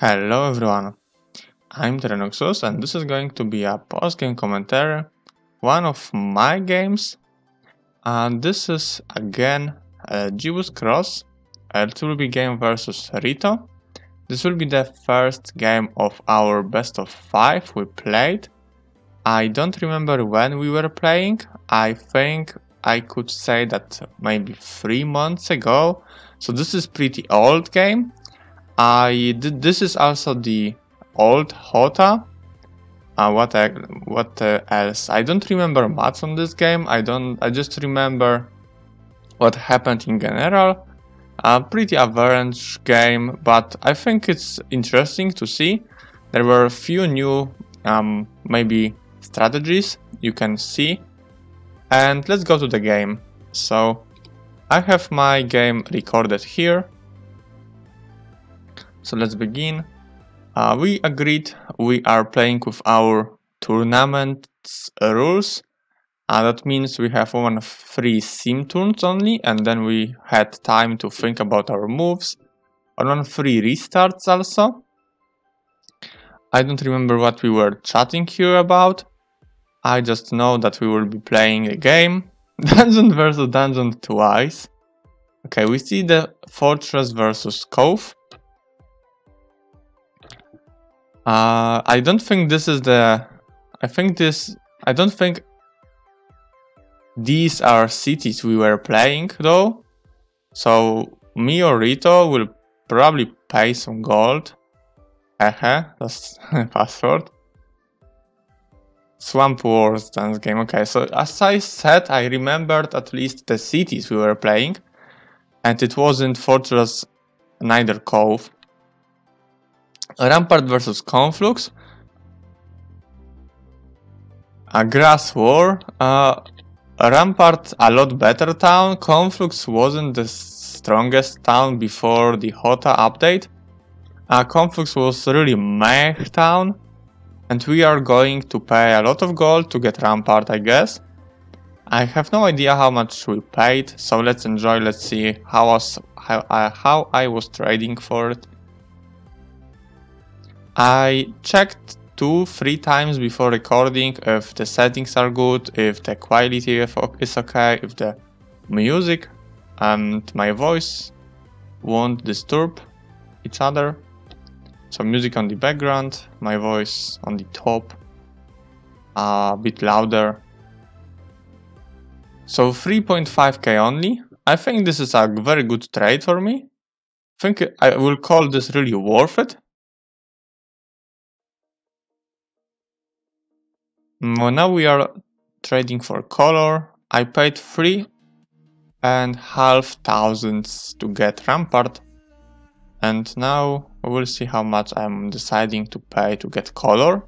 Hello everyone, I'm Tyranuxus and this is going to be a post-game commentary, one of my games, and this is again a Jibus Cross. It will be game versus Rito. This will be the first game of our best of 5 we played. I don't remember when we were playing. I think I could say that maybe 3 months ago, so this is pretty old game. This is also the old Hota. What else? I don't remember much on this game. I just remember what happened in general. A pretty average game, but I think it's interesting to see. There were a few new maybe strategies you can see. And let's go to the game. So I have my game recorded here. So let's begin. We agreed we are playing with our tournament's rules. That means we have 1 of 3 sim turns only, and then we had time to think about our moves. 1 of 3 restarts also. I don't remember what we were chatting here about. I just know that we will be playing a game. Dungeon versus Dungeon twice. Okay, we see the Fortress versus Cove. I don't think this is the... I don't think these are cities we were playing though. So me or Rito will probably pay some gold. That's password. Swamp Wars dance game. Okay, so as I said, I remembered at least the cities we were playing. And it wasn't Fortress, neither Cove. Rampart versus Conflux. A Grass War. Rampart a lot better town. Conflux wasn't the strongest town before the Hota update. Conflux was really meh town. And we are going to pay a lot of gold to get Rampart, I guess. I have no idea how much we paid, so let's enjoy. Let's see how I was trading for it. I checked 2-3 times before recording if the settings are good, if the quality is okay, if the music and my voice won't disturb each other. So music on the background, my voice on the top, a bit louder. So 3.5k only. I think this is a very good trade for me. I think I will call this really worth it. Now we are trading for color. I paid 3,500 to get Rampart. And now we will see how much I'm deciding to pay to get color.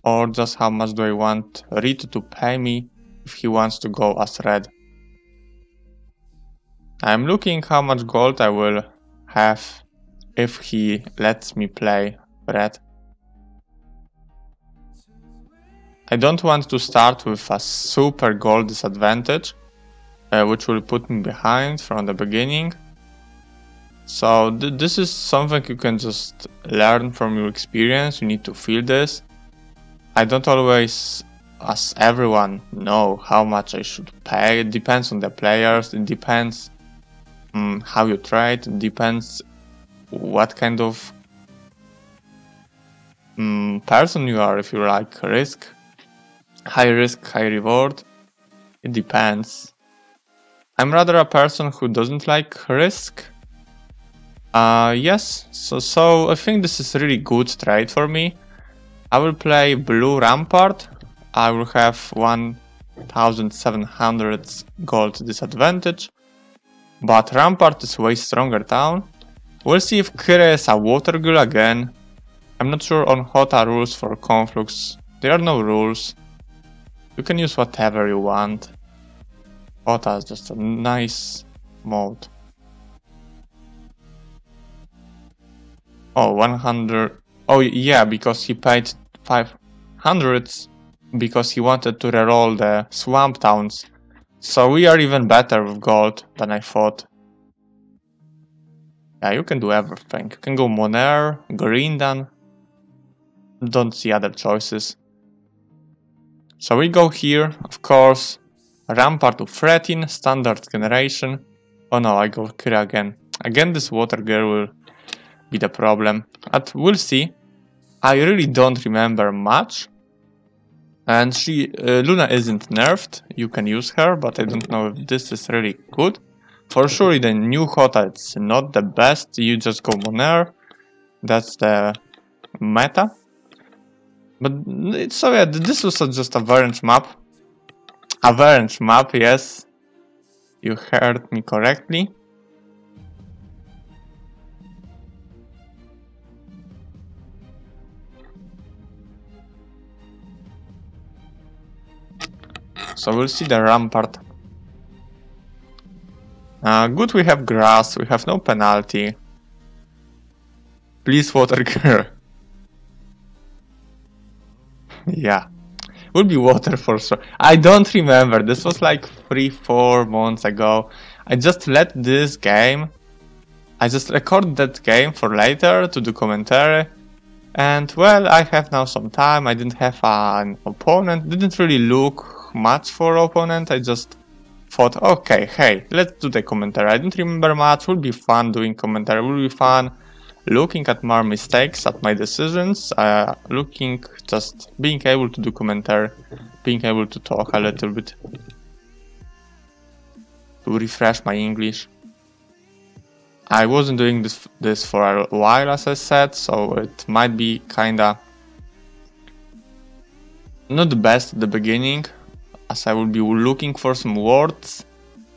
Or just how much do I want Rito to pay me if he wants to go as red. I'm looking how much gold I will have if he lets me play red. I don't want to start with a super gold disadvantage, which will put me behind from the beginning. So this is something you can just learn from your experience. You need to feel this. I don't always, as everyone, know how much I should pay. It depends on the players. It depends how you trade. It depends what kind of person you are. If you like risk. High risk, high reward. It depends. I'm rather a person who doesn't like risk. Yes, so I think this is a really good trade for me. I will play blue Rampart. I will have 1,700 gold disadvantage. But Rampart is way stronger town. We'll see if Kyre is a water ghoul again. I'm not sure on Hota rules for Conflux. There are no rules. You can use whatever you want. Hota is just a nice mode. Oh, 100. Oh yeah, because he paid 500 because he wanted to reroll the swamp towns. So we are even better with gold than I thought. Yeah, you can do everything. You can go Monair, Grindan. Don't see other choices. So we go here, of course. Rampart to Threaten, standard generation. Oh no, I go Kira again. Again, this water girl will be the problem. But we'll see. I really don't remember much. And Luna isn't nerfed. You can use her, but I don't know if this is really good. For sure, the new Hota, it's not the best. You just go Monair. That's the meta. But it's so yeah, this was just a variant map. A variant map, yes. You heard me correctly. So we'll see the Rampart. Good, we have grass, we have no penalty. Please, water girl. Yeah, would be water for sure. I don't remember, this was like 3-4 months ago. I just let this game, I just recorded that game for later to do commentary. And well, I have now some time. I didn't have an opponent, didn't really look much for opponent. I just thought, okay, hey, let's do the commentary. I didn't remember much, would be fun doing commentary, would be fun looking at more mistakes, at my decisions, just being able to do commentary, being able to talk a little bit, to refresh my English. I wasn't doing this for a while, as I said, so it might be kinda not the best at the beginning, as I will be looking for some words,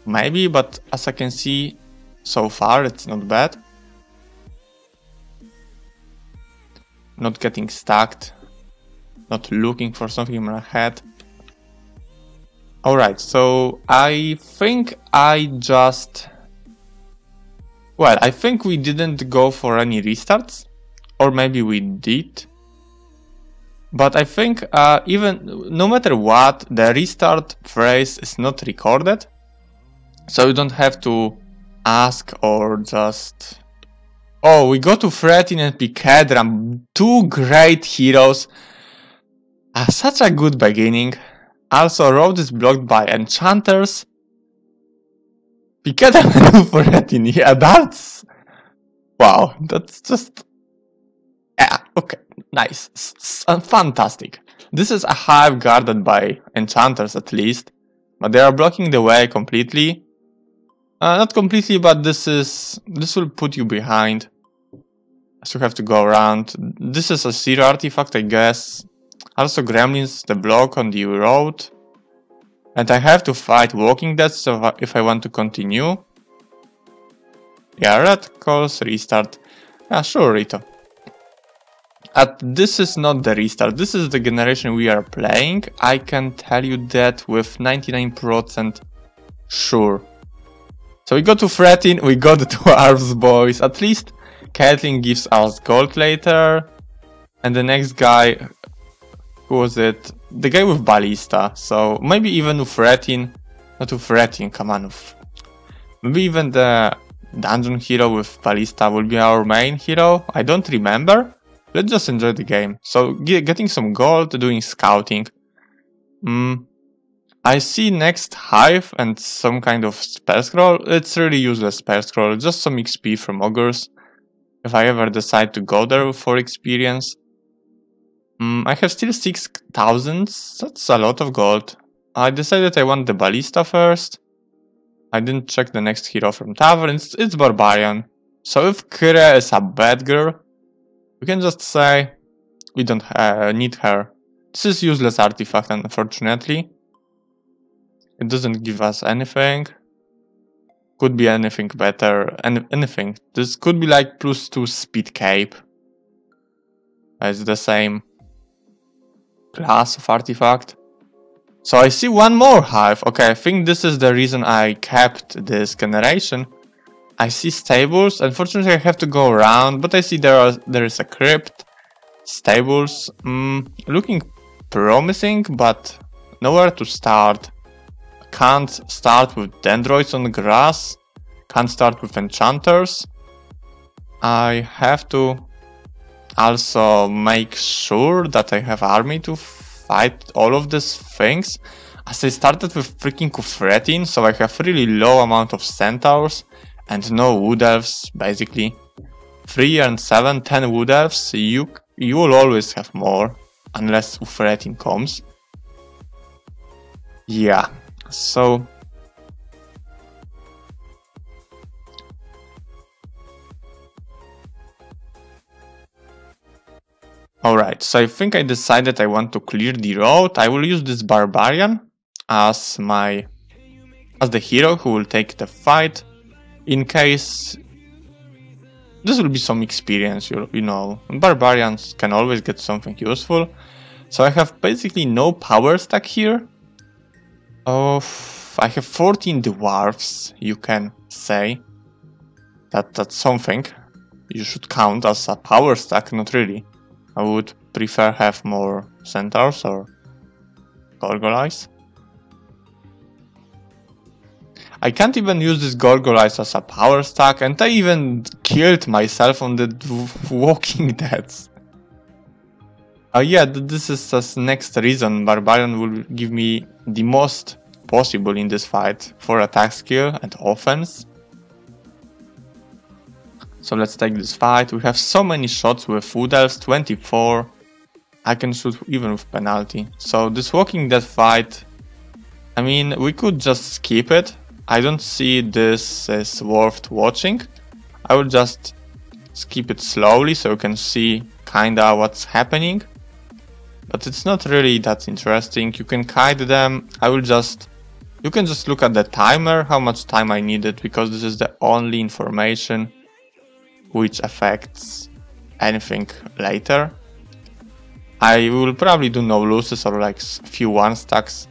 maybe, but as I can see so far, it's not bad. Not getting stuck, not looking for something in my head. Alright, so I think I think we didn't go for any restarts, or maybe we did. But I think even no matter what, the restart phrase is not recorded, so you don't have to ask or just... Oh, we go to Threaten and Picadram, two great heroes. Such a good beginning. Also, road is blocked by enchanters. Picadram and Threaten, yeah, that's... Wow, that's just... Yeah, okay, nice, fantastic. This is a hive guarded by enchanters at least, but they are blocking the way completely. Not completely, but this will put you behind. So you have to go around. This is a zero artifact, I guess. Also gremlins, the block on the road. And I have to fight walking dead, so if I want to continue. Yeah, red calls restart. Yeah, sure, Rito. This is not the restart, this is the generation we are playing. I can tell you that with 99% sure. So we go to Threaten, we got the 2 arms boys. At least Caitlyn gives us gold later. And the next guy, who was it? The guy with Ballista. So maybe even with Threaten, not with Threaten, come on. Maybe even the dungeon hero with Ballista will be our main hero. I don't remember. Let's just enjoy the game. So getting some gold, doing scouting. I see next hive and some kind of spell scroll. It's really useless spell scroll, just some XP from ogres. If I ever decide to go there for experience. I have still 6,000, that's a lot of gold. I decided I want the Ballista first. I didn't check the next hero from Tavern, it's Barbarian. So if Kyria is a bad girl, we can just say we don't need her. This is useless artifact, unfortunately. It doesn't give us anything. Could be anything better, anything. This could be like +2 speed cape. It's the same class of artifact. So I see one more hive. Okay, I think this is the reason I kept this generation. I see stables. Unfortunately, I have to go around, but I see there is a crypt. Stables, looking promising, but nowhere to start. Can't start with dendroids on grass. Can't start with enchanters. I have to also make sure that I have army to fight all of these things. As I started with freaking Kufretin, so I have really low amount of centaurs and no wood elves, basically. 3 and 7, 10 wood elves, you will always have more, unless Ufretin comes. Yeah, so... Alright, so I think I decided I want to clear the road. I will use this barbarian as the hero who will take the fight. In case this will be some experience, you know, barbarians can always get something useful. So I have basically no power stack here. I have 14 dwarfs, you can say. That's something you should count as a power stack, not really. I would prefer have more centaurs or gargoyles. I can't even use this gargoyles as a power stack, and I even killed myself on the Walking Deads. Yeah, this is the next reason Barbarian will give me the most possible in this fight for attack skill and offense. So let's take this fight. We have so many shots with Wood Elves, 24. I can shoot even with penalty. So this Walking Dead fight, I mean, we could just skip it. I don't see this as worth watching. I will just skip it slowly so you can see kinda what's happening. But it's not really that interesting. You can kite them. You can just look at the timer, how much time I needed, because this is the only information which affects anything later. I will probably do no loses or like few one stacks.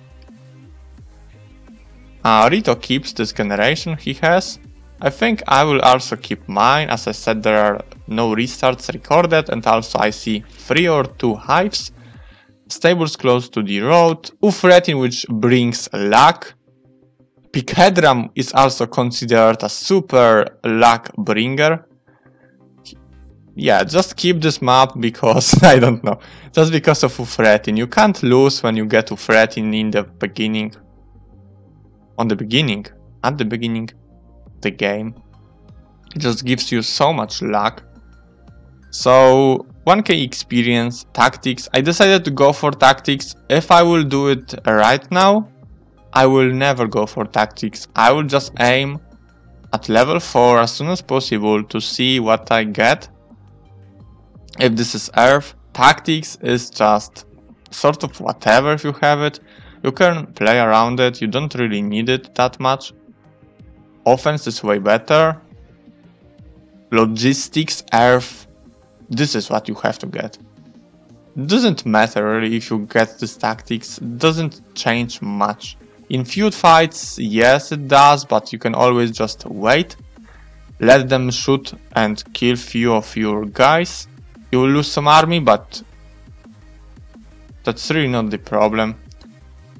Rito keeps this generation he has. I think I will also keep mine. As I said, there are no restarts recorded, and also I see 3 or 2 hives. Stables close to the road. Ufretin, which brings luck. Pichedram is also considered a super luck bringer. Yeah, just keep this map because, I don't know, just because of Ufretin. You can't lose when you get Ufretin in the beginning. At the beginning of the game. It just gives you so much luck. So 1k experience, tactics. I decided to go for tactics. If I will do it right now, I will never go for tactics. I will just aim at level 4 as soon as possible to see what I get. If this is Earth, tactics is just sort of whatever if you have it. You can play around it, you don't really need it that much. Offense is way better. Logistics, Earth, this is what you have to get. Doesn't matter really if you get this tactics, doesn't change much. In feud fights, yes it does, but you can always just wait. Let them shoot and kill few of your guys. You will lose some army, but that's really not the problem.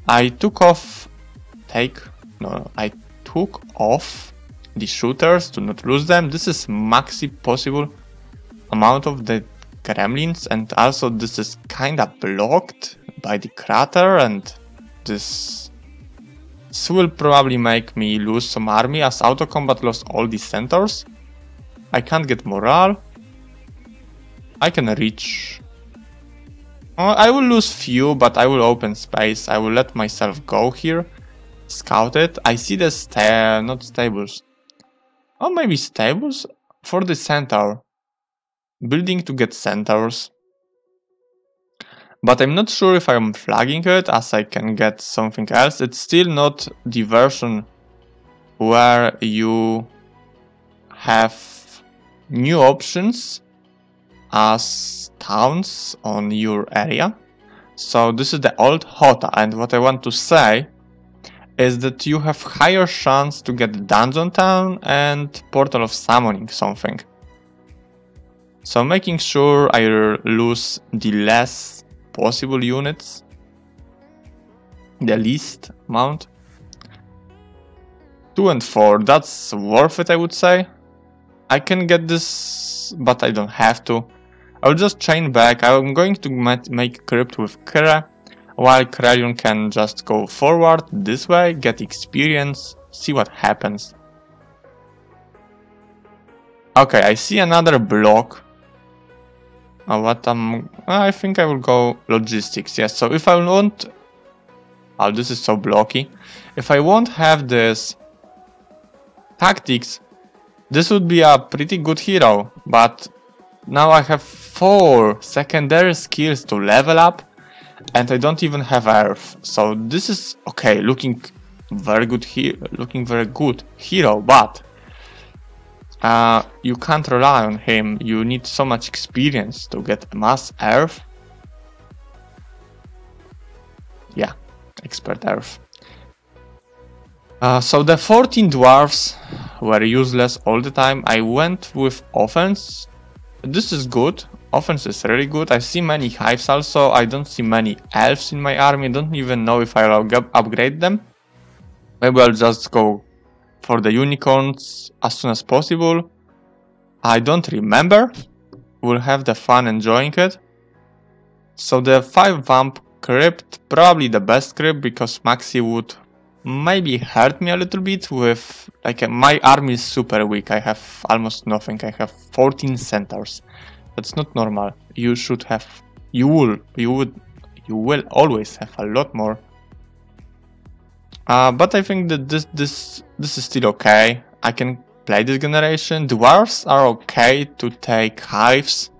I took off the shooters to not lose them. This is maxi possible amount of the gremlins, and also this is kinda blocked by the crater, and this will probably make me lose some army as auto combat lost all the centaurs. I can't get morale. I can reach. I will lose few, but I will open space. I will let myself go here. Scout it. I see the not stables. Or maybe stables for the centaur. Building to get centaurs. But I'm not sure if I'm flagging it, as I can get something else. It's still not the version where you have new options as towns on your area. So this is the old Hota, and what I want to say is that you have higher chance to get Dungeon Town and Portal of Summoning something. So making sure I lose the less possible units, the least amount. 2 and 4, that's worth it, I would say. I can get this, but I don't have to. I'll just chain back. I'm going to make crypt with Kira, while Krelion can just go forward this way, get experience, see what happens. Okay, I see another block. I think I will go logistics, yes. So if I want... Oh, this is so blocky. If I won't have this tactics, this would be a pretty good hero, but now I have 4 secondary skills to level up, and I don't even have Earth. So this is okay, looking very good hero, but you can't rely on him. You need so much experience to get mass Earth. Yeah, expert Earth. So the 14 dwarves were useless all the time. I went with offense. This is good. Offense is really good. I see many hives also. I don't see many elves in my army. I don't even know if I'll upgrade them. Maybe I'll just go for the unicorns as soon as possible. I don't remember. We'll have the fun enjoying it. So the 5 vamp crypt, probably the best crypt, because Maxi would maybe hurt me a little bit with, like, my army is super weak. I have almost nothing. I have 14 centaurs. That's not normal. You should have, you will always have a lot more. But I think that this is still okay. I can play this generation. Dwarves are okay to take hives.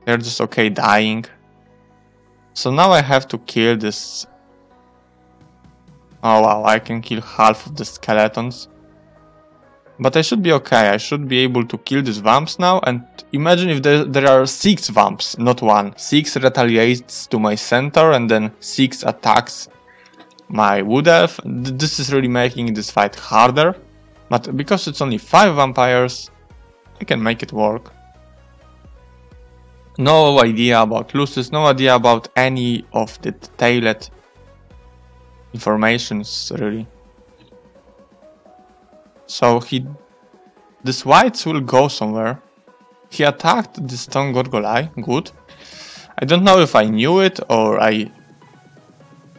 They're just okay dying. So now I have to kill this. Oh wow, I can kill half of the skeletons. But I should be okay. I should be able to kill these vamps now. And imagine if there are 6 vamps, not 1. 6 retaliates to my centaur and then 6 attacks my wood elf. This is really making this fight harder. But because it's only 5 vampires, I can make it work. No idea about Lucis, no idea about any of the detailed informations really. So this whites will go somewhere. He attacked the stone Gorgolai, good. I don't know if I knew it or I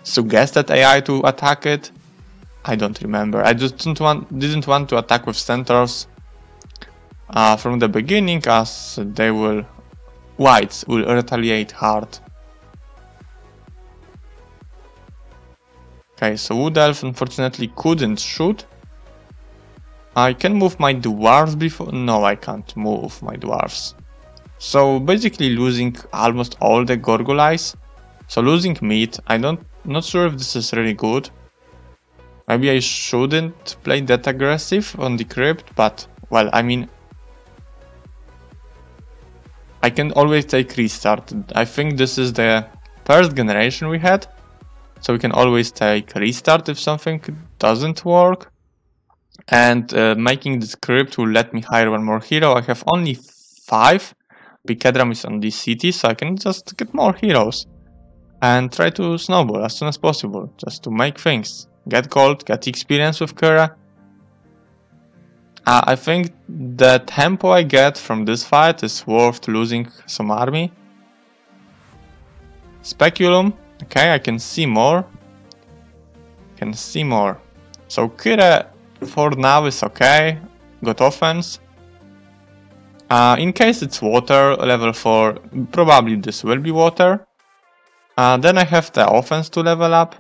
suggested AI to attack it. I don't remember. I just didn't want to attack with centaurs from the beginning, as whites will retaliate hard. Okay, so Wood Elf unfortunately couldn't shoot. I can move my dwarves before... No, I can't move my dwarves. So basically losing almost all the Gorgolais. So losing meat. Not sure if this is really good. Maybe I shouldn't play that aggressive on the crypt, but well, I mean, I can always take restart. I think this is the first generation we had. So we can always take restart if something doesn't work. And making this crypt will let me hire 1 more hero. I have only 5. Bicedram is on this city, so I can just get more heroes. And try to snowball as soon as possible, just to make things. Get gold, get experience with Kira. I think the tempo I get from this fight is worth losing some army. Speculum. Okay, I can see more. So Kira for now is okay. Got offense. In case it's water, level 4, probably this will be water. Then I have the offense to level up.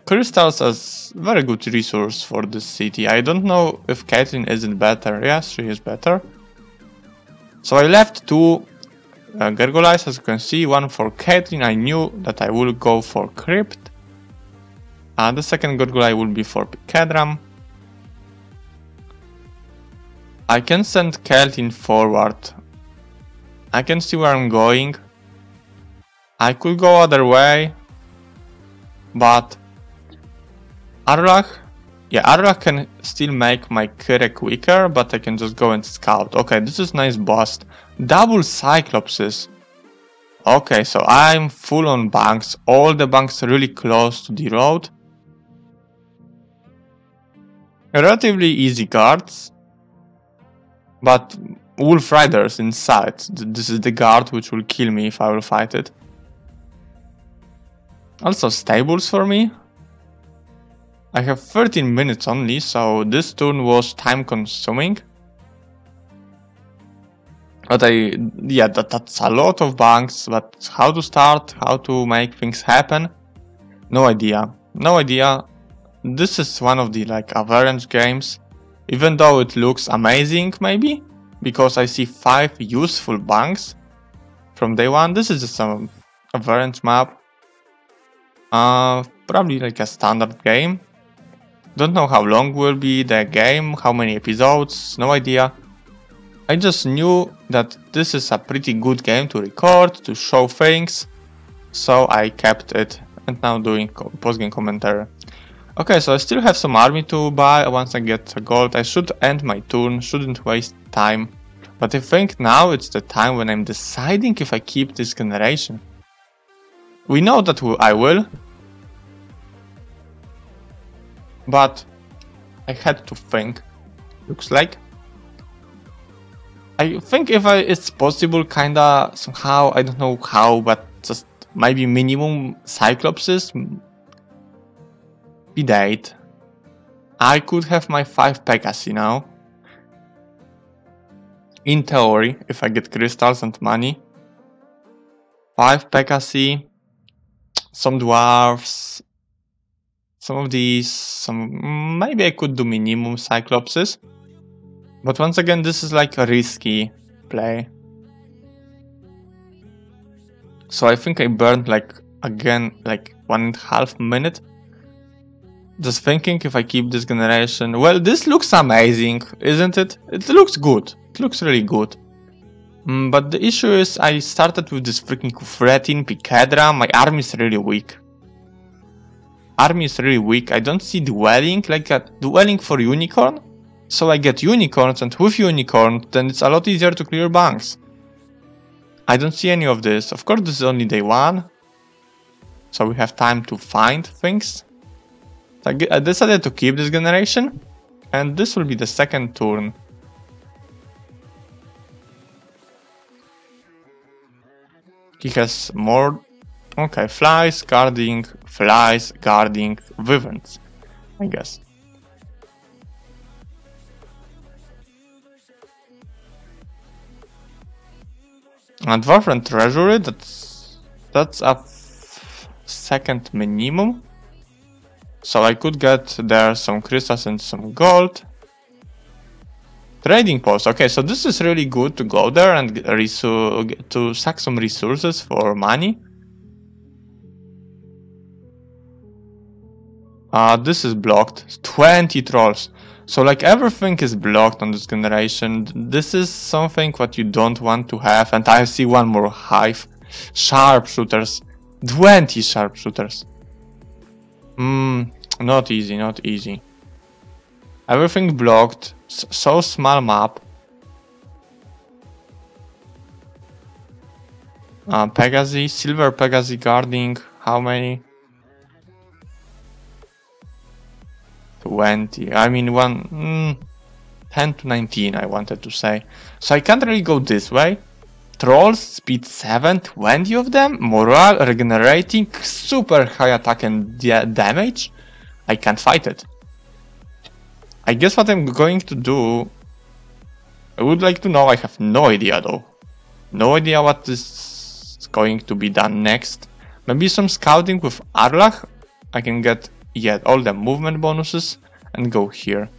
Crystals is very good resource for this city. I don't know if Caitlyn isn't better. Yes, she is better. So I left 2 Gargoyles, as you can see, 1 for Caitlyn. I knew that I will go for Crypt. The second Gargoyle will be for Bicedram. I can send Caitlyn forward. I can see where I'm going. I could go other way, but Arlach can still make my Kira quicker, but I can just go and scout. Okay, this is nice bust. Double Cyclopses. Okay, so I'm full on banks. All the banks are really close to the road. Relatively easy cards. But Wolf Riders inside. This is the guard which will kill me if I will fight it. Also stables for me. I have 13 minutes only, so this turn was time consuming. But that's a lot of banks, but how to start, how to make things happen? No idea. No idea. This is one of the average games. Even though it looks amazing maybe, because I see 5 useful banks from day one. This is just some average map. Probably a standard game. Don't know how long will be the game, how many episodes, no idea. I just knew that this is a pretty good game to record, to show things, so I kept it and now doing post-game commentary. Okay, so I still have some army to buy. Once I get gold, I should end my turn, shouldn't waste time. But I think now it's the time when I'm deciding if I keep this generation. We know that I will. But I had to think, looks like. I think if it's possible, kinda, somehow, I don't know how, but just maybe minimum Cyclopses be dead. I could have my 5 Pegasi now. In theory, if I get crystals and money. 5 Pegasi, some dwarves, some of these, maybe I could do minimum Cyclopses. But once again, this is a risky play. So I think I burned again 1.5 minutes. Just thinking if I keep this generation. Well, this looks amazing, isn't it? It looks good. It looks really good. But the issue is I started with this freaking Kufretin, Picadra. My army is really weak. Army is really weak. I don't see dwelling, a dwelling for unicorn. So I get unicorns, and with unicorn, then it's a lot easier to clear banks. I don't see any of this. Of course, this is only day 1. So we have time to find things. So I decided to keep this generation. And this will be the second turn. He has more... Okay, flies, guarding, wyverns, I guess. And Dwarf and Treasury, that's a second minimum. So I could get there some crystals and some gold. Trading post. Okay, so this is really good to go there and to sack some resources for money. This is blocked. 20 trolls. So everything is blocked on this generation. This is something what you don't want to have. And I see one more hive. Sharpshooters. 20 sharpshooters. Not easy, not easy. Everything blocked. So small map. Pegasi, silver Pegasi guarding. How many? 20. I mean 10 to 19 I wanted to say. So I can't really go this way. Trolls, speed 7, 20 of them. Morale, regenerating, super high attack and damage. I can't fight it. I guess what I'm going to do... I would like to know, I have no idea though. No idea what is going to be done next. Maybe some scouting with Arlach. I can get all the movement bonuses and go here.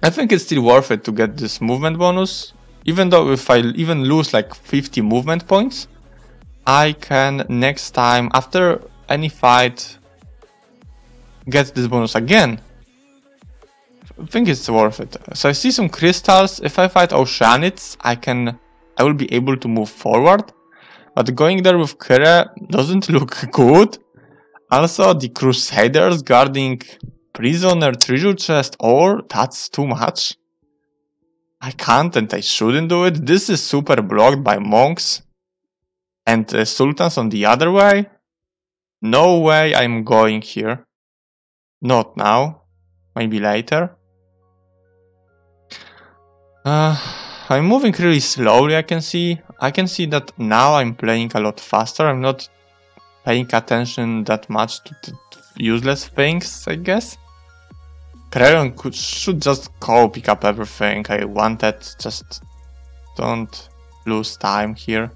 I think it's still worth it to get this movement bonus. Even though if I even lose 50 movement points, I can next time, after any fight, get this bonus again. I think it's worth it. So I see some crystals. If I fight Oceanids, I will be able to move forward. But going there with Kira doesn't look good. Also, the Crusaders guarding prisoner, treasure chest, that's too much. I can't and I shouldn't do it. This is super blocked by monks and sultans on the other way. No way I'm going here. Not now. Maybe later. I'm moving really slowly, I can see. I can see that now I'm playing a lot faster. I'm not paying attention that much to the useless things, I guess. Crayon should just go pick up everything I wanted. Just don't lose time here.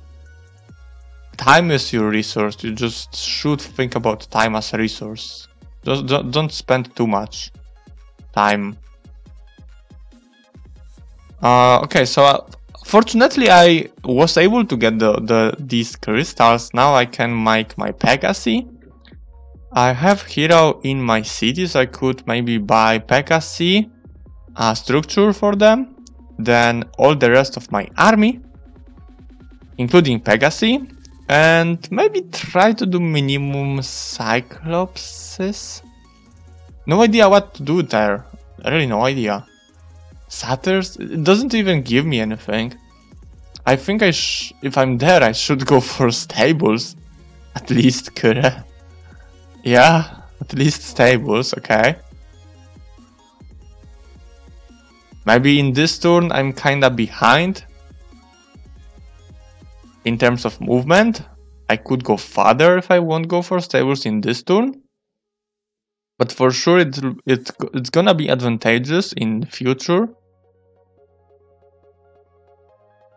Time is your resource. You just should think about time as a resource. Just don't spend too much time. Okay, so fortunately I was able to get these crystals. Now I can make my Pegasi. I have hero in my city, so I could maybe buy Pegasi, a structure for them, then all the rest of my army, including Pegasi, and maybe try to do minimum Cyclopses. No idea what to do there. Really no idea. Satyrs? It doesn't even give me anything. I think if I'm there, I should go for stables. At least, Kure. Yeah, at least stables, okay. Maybe in this turn I'm kinda behind. In terms of movement, I could go farther if I won't go for stables in this turn. But for sure it's gonna be advantageous in the future.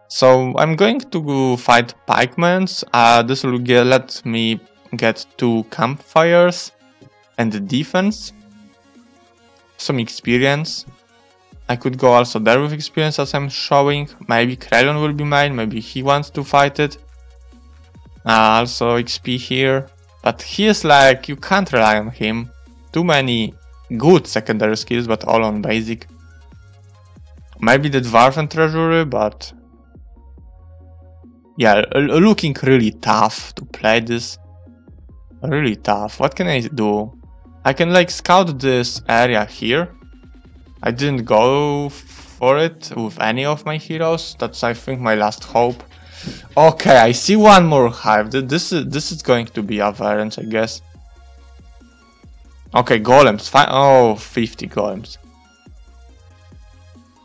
So I'm going to go fight pikemen. This will let me get 2 campfires and the defense. Some experience. I could go also there with experience as I'm showing. Maybe Krelon will be mine, maybe he wants to fight it. Also XP here. But he is like, you can't rely on him. Too many good secondary skills, but all on basic. Maybe the Dwarven Treasury, but... yeah, looking really tough to play this. Really tough. What can I do? I can like scout this area here. I didn't go for it with any of my heroes. That's, I think, my last hope. Okay, I see one more hive. This is going to be a variant, I guess. Okay, golems. Fine. Oh, 50 golems.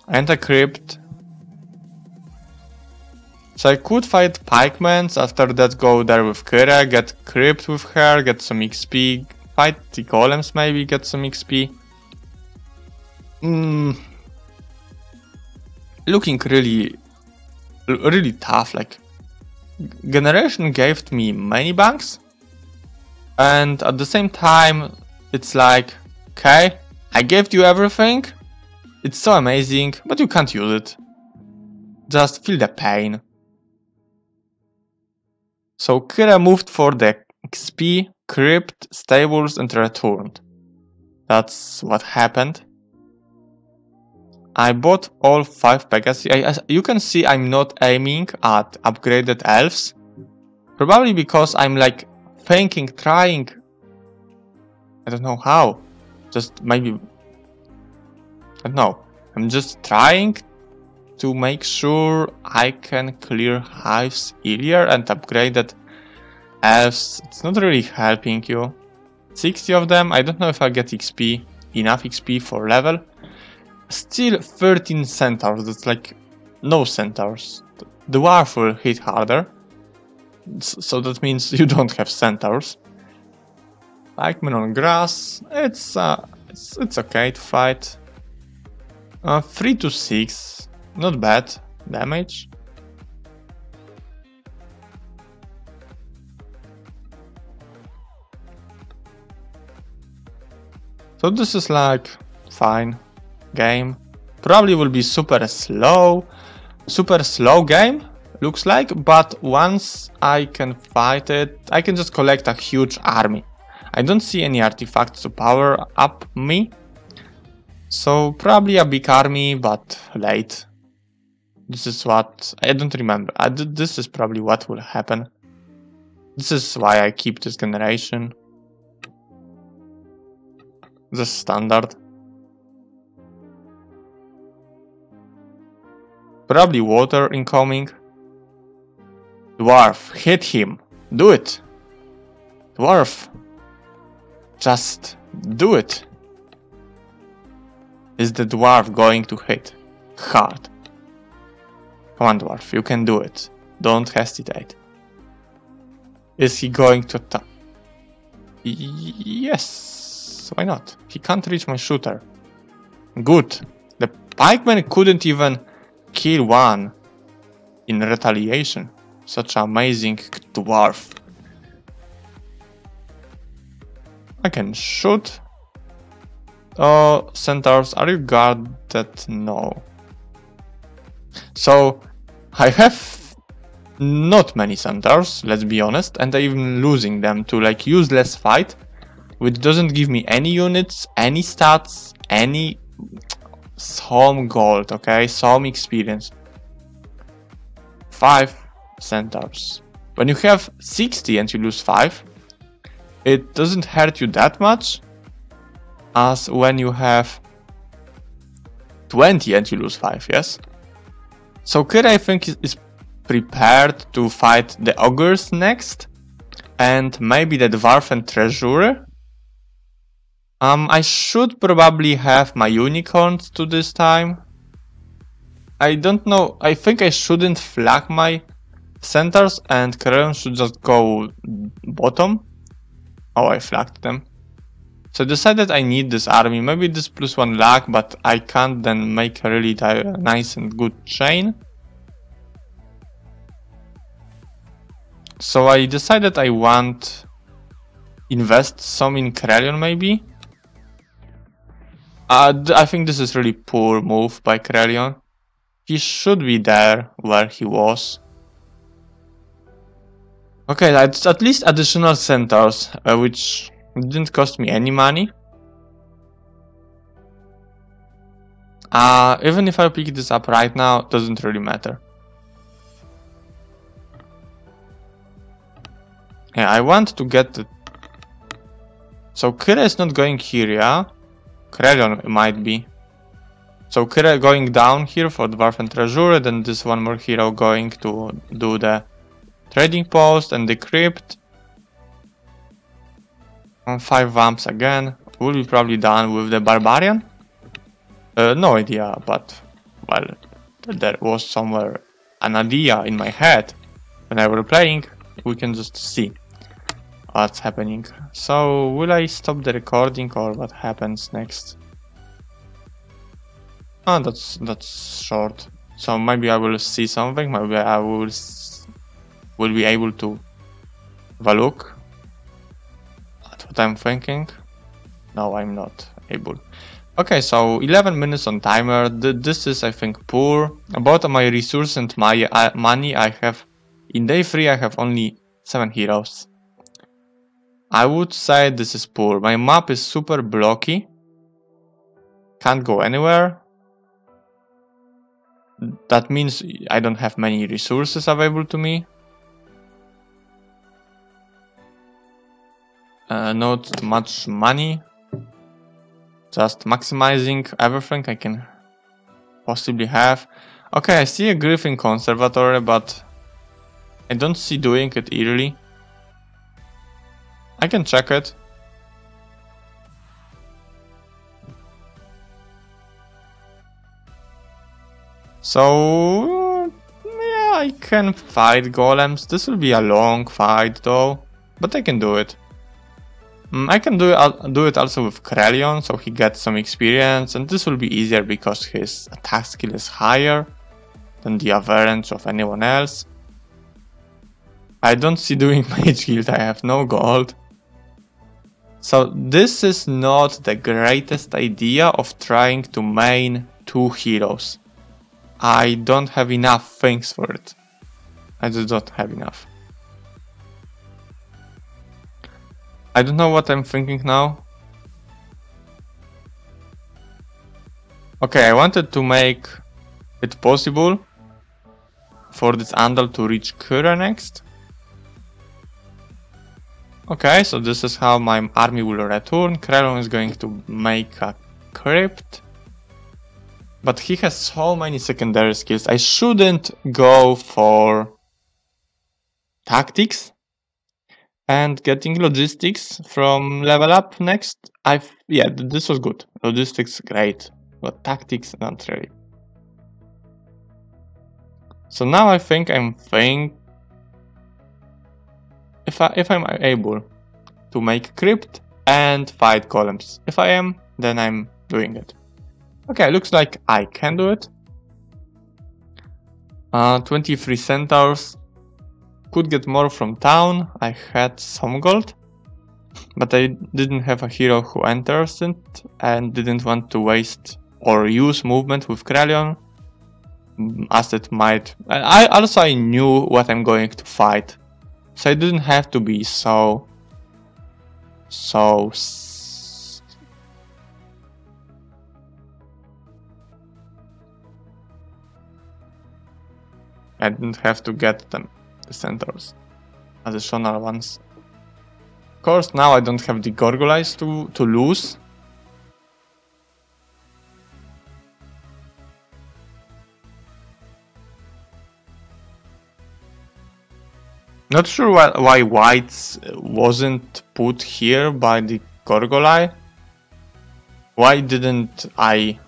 And a crypt. So I could fight pikemen. After that, go there with Kira, get crypt with her, get some XP. Fight the golems, maybe get some XP. Looking really tough. Like, generation gave me many banks, and at the same time it's like, okay, I gave you everything, it's so amazing, but you can't use it. Just feel the pain. So Kira moved for the XP, crypt, stables, and returned. That's what happened. I bought all 5 Pegasi. You can see I'm not aiming at upgraded elves. Probably because I'm like thinking, trying. I don't know how. Just maybe... I don't know. I'm just trying to make sure I can clear hives earlier, and upgraded elves. It's not really helping you. 60 of them. I don't know if I get XP. Enough XP for level. Still 13 centaurs, that's like no centaurs. The dwarf will hit harder, so that means you don't have centaurs. Pikemen on grass, it's okay to fight. 3 to 6, not bad damage. So this is like fine game. Probably will be super slow game, looks like, but once I can fight it, I can just collect a huge army. I don't see any artifacts to power up me, so probably a big army, but late. This is what, I don't remember, this is probably what will happen. This is why I keep this generation. The standard. Probably water incoming. Dwarf, hit him. Do it. Dwarf. Just do it. Is the dwarf going to hit hard? Come on, dwarf, you can do it. Don't hesitate. Is he going to attack? Yes, why not? He can't reach my shooter. Good. The pikeman couldn't even kill one in retaliation. Such an amazing dwarf. I can shoot. Oh, centaurs, are you guarded? No. So, I have not many centaurs, let's be honest, and I'm even losing them to like useless fight, which doesn't give me any units, any stats, any some gold, okay, some experience. 5 centaurs. When you have 60 and you lose 5, it doesn't hurt you that much as when you have 20 and you lose 5, yes? So Kid, I think, is prepared to fight the ogres next, and maybe the dwarf and treasurer. I should probably have my unicorns to this time. I don't know, I think I shouldn't flag my centaurs and Carrion should just go bottom. Oh, I flagged them. So I decided I need this army, maybe this +1 lag, but I can't then make a really nice and good chain. So I decided I want invest some in Carrion maybe. I think this is really poor move by Carrion. He should be there where he was. Okay, that's at least additional centaurs, which didn't cost me any money. Even if I pick this up right now, it doesn't really matter. Yeah, I want to get the... So Kira is not going here, yeah? Carrion might be. So Kira going down here for Dwarf and Treasurer, then this one more hero going to do the trading post and the crypt. And 5 vamps again. Will be probably done with the Barbarian? No idea, but well, there was somewhere an idea in my head when I was playing. We can just see what's happening. So will I stop the recording or what happens next? Oh, that's short. So maybe I will see something. Maybe I will be able to have a look at what I'm thinking. No, I'm not able. Okay, so 11 minutes on timer. This is, I think, poor. About my resource and my money, I have in day 3 I have only 7 heroes. I would say this is poor. My map is super blocky. Can't go anywhere. That means I don't have many resources available to me. Not much money. Just maximizing everything I can possibly have. Okay, I see a Griffin Conservatory, but I don't see doing it early. I can check it. So yeah, I can fight golems. This will be a long fight though, but I can do it. I can do it also with Krelion, so he gets some experience, and this will be easier because his attack skill is higher than the average of anyone else. I don't see doing Mage Guild, I have no gold. So this is not the greatest idea of trying to main 2 heroes. I don't have enough things for it. I just don't have enough. I don't know what I'm thinking now. Okay, I wanted to make it possible for this Andal to reach Kura next. Okay, so this is how my army will return. Krelon is going to make a crypt. But he has so many secondary skills. I shouldn't go for tactics and getting logistics from level up next. Yeah, this was good. Logistics great, but tactics not really. So now I think if I'm able to make crypt and fight golems. If I am, then I'm doing it. Okay, looks like I can do it. 23 centaurs. Could get more from town. I had some gold, but I didn't have a hero who enters it and didn't want to waste or use movement with Krelion, as it might. I knew what I'm going to fight, so I didn't have to be so I didn't have to get them, the centaurs, additional ones. Of course, now I don't have the Gorgolites to lose. Not sure why whites wasn't put here by the Gorgolite. Why didn't I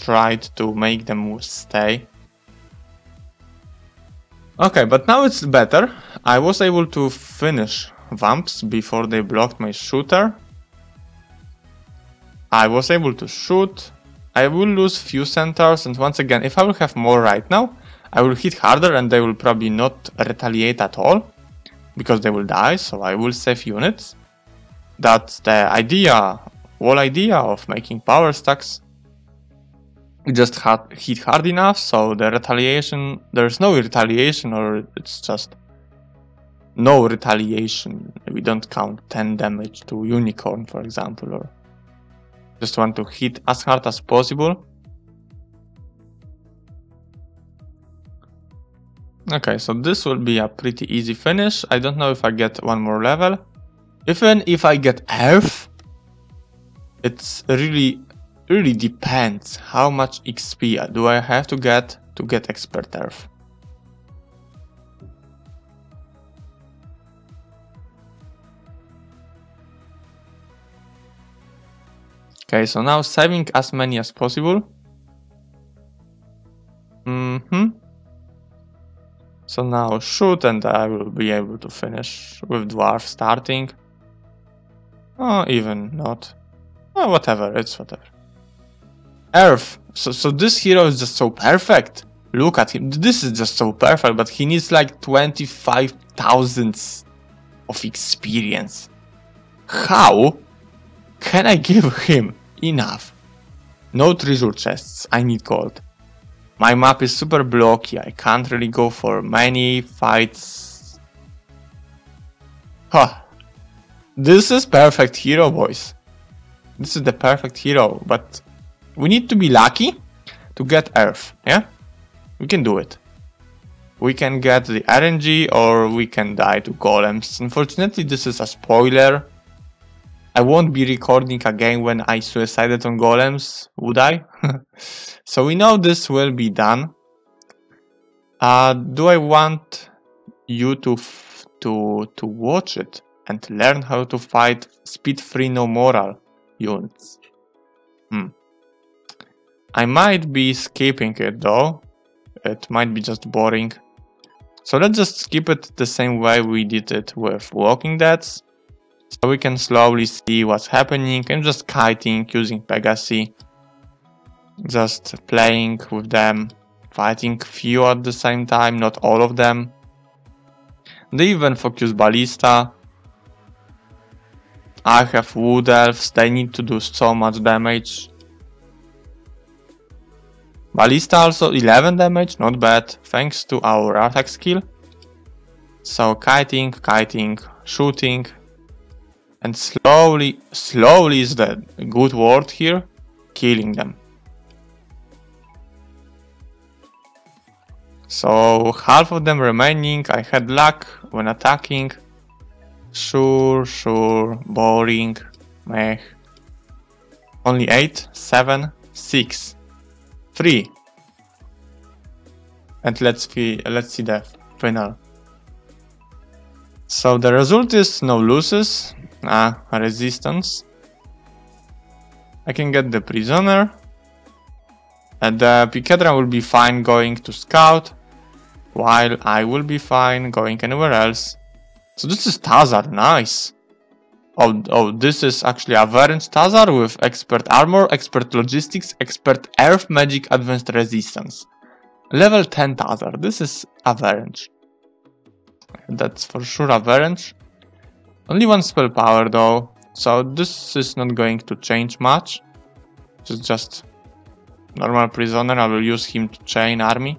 try to make them stay? Okay, but now it's better. I was able to finish vamps before they blocked my shooter. I was able to shoot. I will lose few centaurs, and once again, if I will have more right now, I will hit harder and they will probably not retaliate at all, because they will die, so I will save units. That's the idea, whole idea of making power stacks. You just hit hard enough, so the retaliation, there's no retaliation, or it's just no retaliation. We don't count 10 damage to unicorn, for example, or just want to hit as hard as possible. Okay, so this will be a pretty easy finish. I don't know if I get one more level. Even if I get Earth, it's really depends how much XP do I have to get Expert Earth. Okay, so now saving as many as possible. So now shoot and I will be able to finish with Dwarf starting. Oh, even not. Oh, whatever, it's whatever. Earth. So this hero is just so perfect. Look at him. This is just so perfect, but he needs like 25,000 of experience. How can I give him enough? No treasure chests. I need gold. My map is super blocky. I can't really go for many fights. Huh. This is perfect hero, boys. This is the perfect hero, but we need to be lucky to get Earth, yeah? We can do it. We can get the RNG or we can die to golems. Unfortunately, this is a spoiler. I won't be recording again when I suicided on golems, would I? So we know this will be done. Do I want you to watch it and learn how to fight speed 3 no moral units? I might be skipping it though. It might be just boring. So let's just skip it the same way we did it with Walking Deads. So we can slowly see what's happening. I'm just kiting using Pegasi. Just playing with them. Fighting few at the same time, not all of them. They even focus Ballista. I have Wood Elves, they need to do so much damage. Ballista also 11 damage, not bad, thanks to our attack skill. So kiting, shooting. And slowly is the good word here, killing them. So half of them remaining, I had luck when attacking. Sure, boring, meh. Only 8, 7, 6, 3. And let's see the final. So the result is no losses, resistance. I can get the prisoner. And the Picadra will be fine going to scout. while I will be fine going anywhere else. So this is Tazar, nice. Oh, this is actually a variant Tazar with expert armor, expert logistics, expert earth magic, advanced resistance. Level 10 Tazar, this is a variant. That's for sure a variant. Only one spell power though, so this is not going to change much. It's just normal prisoner. I will use him to chain army.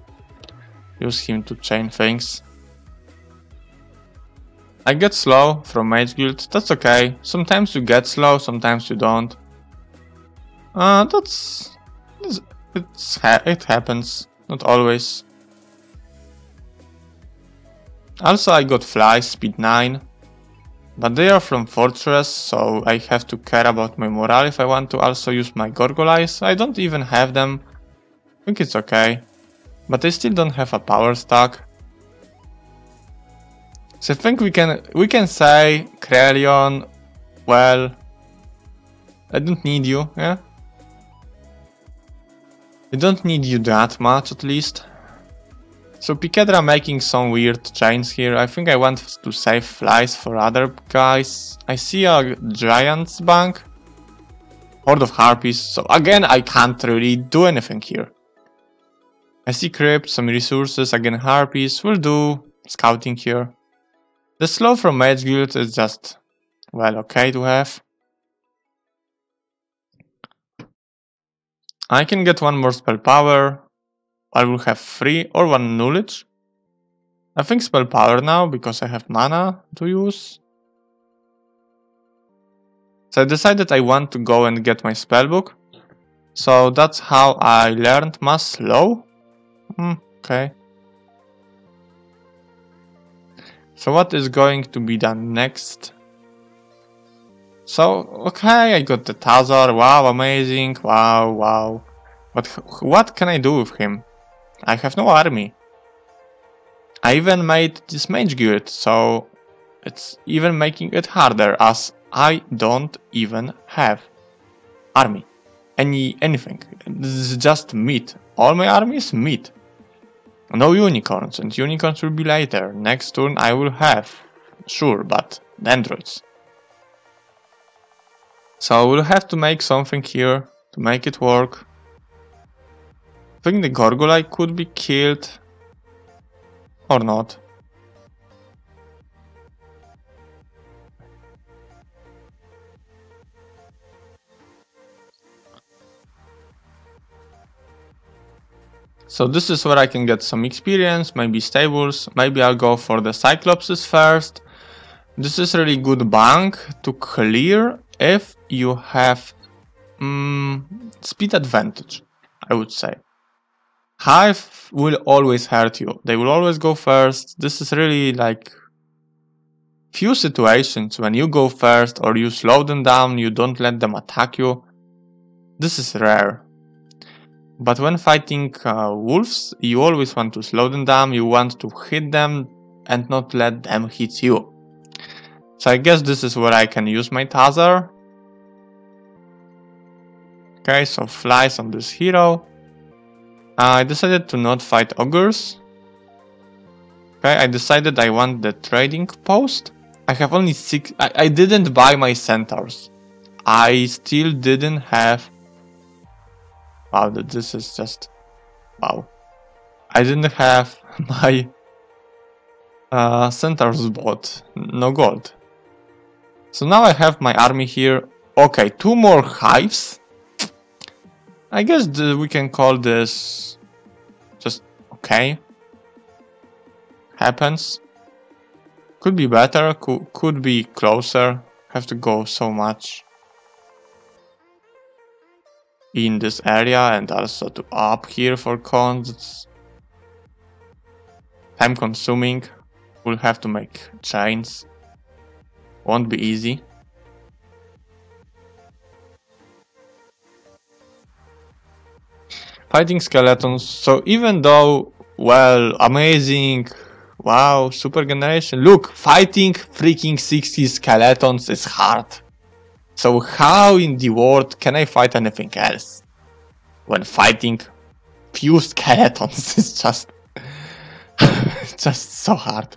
Use him to chain things. I get slow from Mage Guild, that's okay. Sometimes you get slow, sometimes you don't. It happens, not always. Also I got fly, speed 9. But they are from Fortress, so I have to care about my morale if I want to also use my Gorgolies. I don't even have them. I think it's okay. But I still don't have a power stack. So I think we can say, Krelion, well, I don't need you, yeah? I don't need you that much at least. So Pikedra making some weird chains here. I think I want to save flies for other guys. I see a Giant's Bank. Horde of Harpies. So again, I can't really do anything here. I see Crypt, some resources, again Harpies. We'll do scouting here. The slow from Mage Guild is just, well, okay to have. I can get one more spell power. I will have 3 or 1 knowledge. I think spell power now because I have mana to use. So I decided I want to go and get my spellbook. So that's how I learned mass slow. Okay. So what is going to be done next? So, okay, I got the Tazar. Wow, amazing. Wow. But what can I do with him? I have no army. I even made this Mage Guild, so it's even making it harder as I don't even have army. Anything. This is just meat. All my army is meat. No unicorns, and unicorns will be later. Next turn I will have, sure, but dendroids. So we'll have to make something here to make it work. I think the Gorgolite could be killed. Or not. So this is where I can get some experience, maybe stables, maybe I'll go for the Cyclopses first. This is really good bank to clear if you have speed advantage, I would say. Hive will always hurt you, they will always go first. This is really like few situations when you go first or you slow them down, you don't let them attack you. This is rare. But when fighting wolves, you always want to slow them down, you want to hit them and not let them hit you. So I guess this is where I can use my Tazar. Okay, so flies on this hero. I decided to not fight ogres. Okay, I decided I want the trading post. I have only 6. I didn't buy my centaurs. I still didn't have. Wow, this is just. Wow. I didn't have my centaurs bought. No gold. So now I have my army here. Okay, 2 more hives. I guess we can call this just okay. Happens. Could be better, could be closer. Have to go so much in this area and also to up here for cons. It's time consuming. We'll have to make chains. Won't be easy. Fighting skeletons, so even though, well, amazing, wow, super generation, look, fighting freaking 60 skeletons is hard. So how in the world can I fight anything else? When fighting few skeletons is just It's just so hard.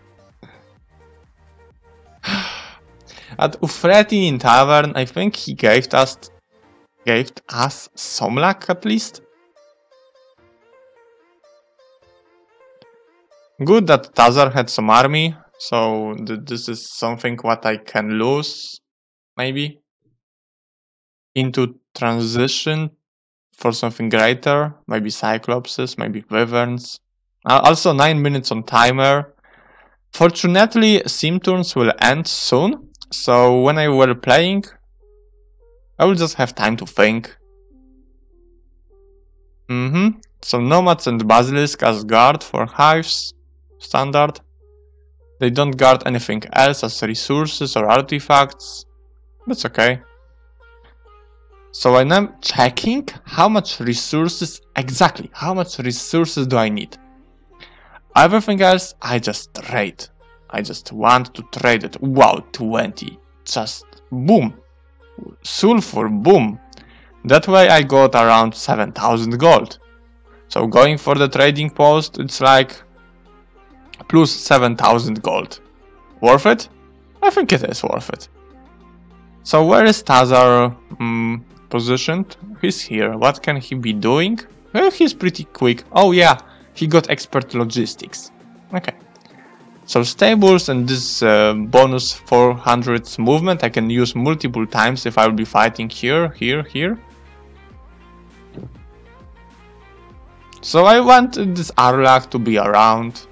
At Ufreti in Tavern, I think he gave us some luck at least. Good that Tazar had some army, so this is something what I can lose, maybe, into transition for something greater, maybe Cyclopses, maybe Wyverns. Also 9 minutes on timer. Fortunately, sim turns will end soon, so when I were playing, I will just have time to think. So Nomads and Basilisk as guard for hives, standard. They don't guard anything else as resources or artifacts. That's okay. So I'm now checking how much resources, exactly, how much resources do I need. Everything else, I just trade. I just want to trade it. Wow, 20. Just boom. Sulfur, boom. That way I got around 7,000 gold. So going for the trading post, it's like plus 7,000 gold. Worth it? I think it is worth it. So where is Tazar positioned? He's here. What can he be doing? Well, he's pretty quick. Oh yeah, he got expert logistics. Okay. So stables and this bonus 400 movement I can use multiple times if I will be fighting here, here, here. So I want this Arlach to be around.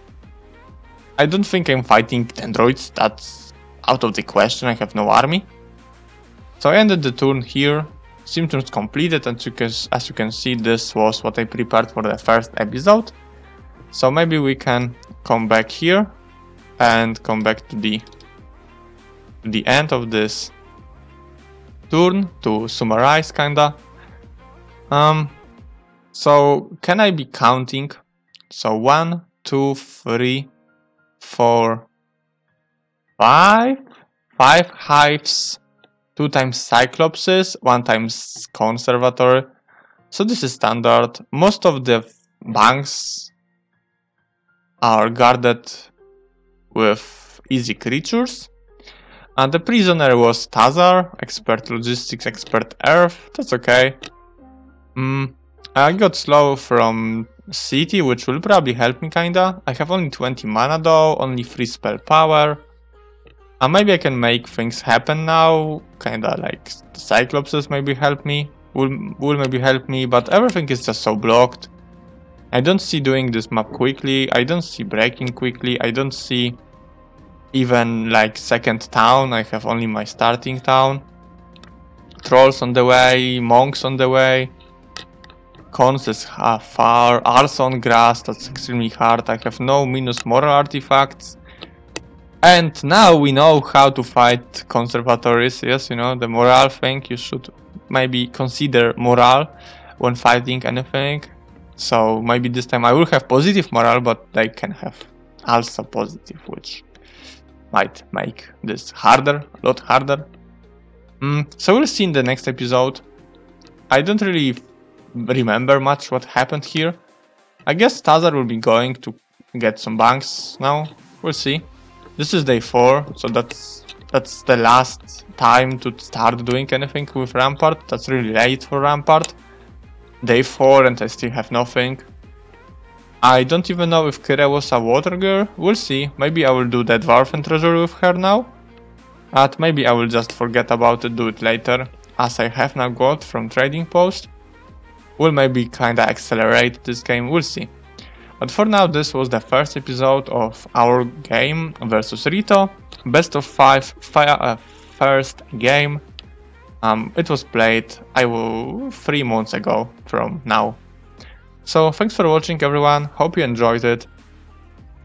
I don't think I'm fighting Dendroids, that's out of the question, I have no army. So I ended the turn here, sim turns completed, and as you can see, this was what I prepared for the first episode. So maybe we can come back here and come back to the end of this turn to summarize kinda. So can I be counting? So 1, 2, 3, 4, 5 hives, 2 times Cyclopses, 1 times Conservatory. So this is standard. Most of the banks are guarded with easy creatures. And the prisoner was Tazar, expert logistics, expert earth. That's okay. I got slow from city, which will probably help me kinda. I have only 20 mana though, only 3 spell power. And maybe I can make things happen now, kinda like the Cyclopses maybe help me, will maybe help me, but everything is just so blocked. I don't see doing this map quickly, I don't see breaking quickly, I don't see even like second town, I have only my starting town. Trolls on the way, monks on the way. Cons is far, also on grass, that's extremely hard. I have no minus moral artifacts. And now we know how to fight conservatories. Yes, you know, the morale thing, you should maybe consider morale when fighting anything. So maybe this time I will have positive morale, but they can have also positive, which might make this harder, a lot harder. So we'll see in the next episode. I don't really remember much what happened here. I guess Tazar will be going to get some banks now. We'll see. This is day 4, so that's the last time to start doing anything with Rampart. That's really late for Rampart. Day 4 and I still have nothing. I don't even know if Kira was a water girl. We'll see. Maybe I will do that Dwarfen treasure with her now. But maybe I will just forget about it, do it later. As I have now got from trading post. We'll maybe kinda accelerate this game, we'll see. But for now, this was the first episode of our game versus Rito. Best of 5 first game. It was played 3 months ago from now. So thanks for watching everyone, hope you enjoyed it.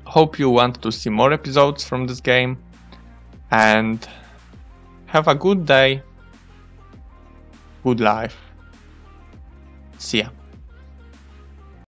Hope you want to see more episodes from this game. And have a good day. Good life. See ya.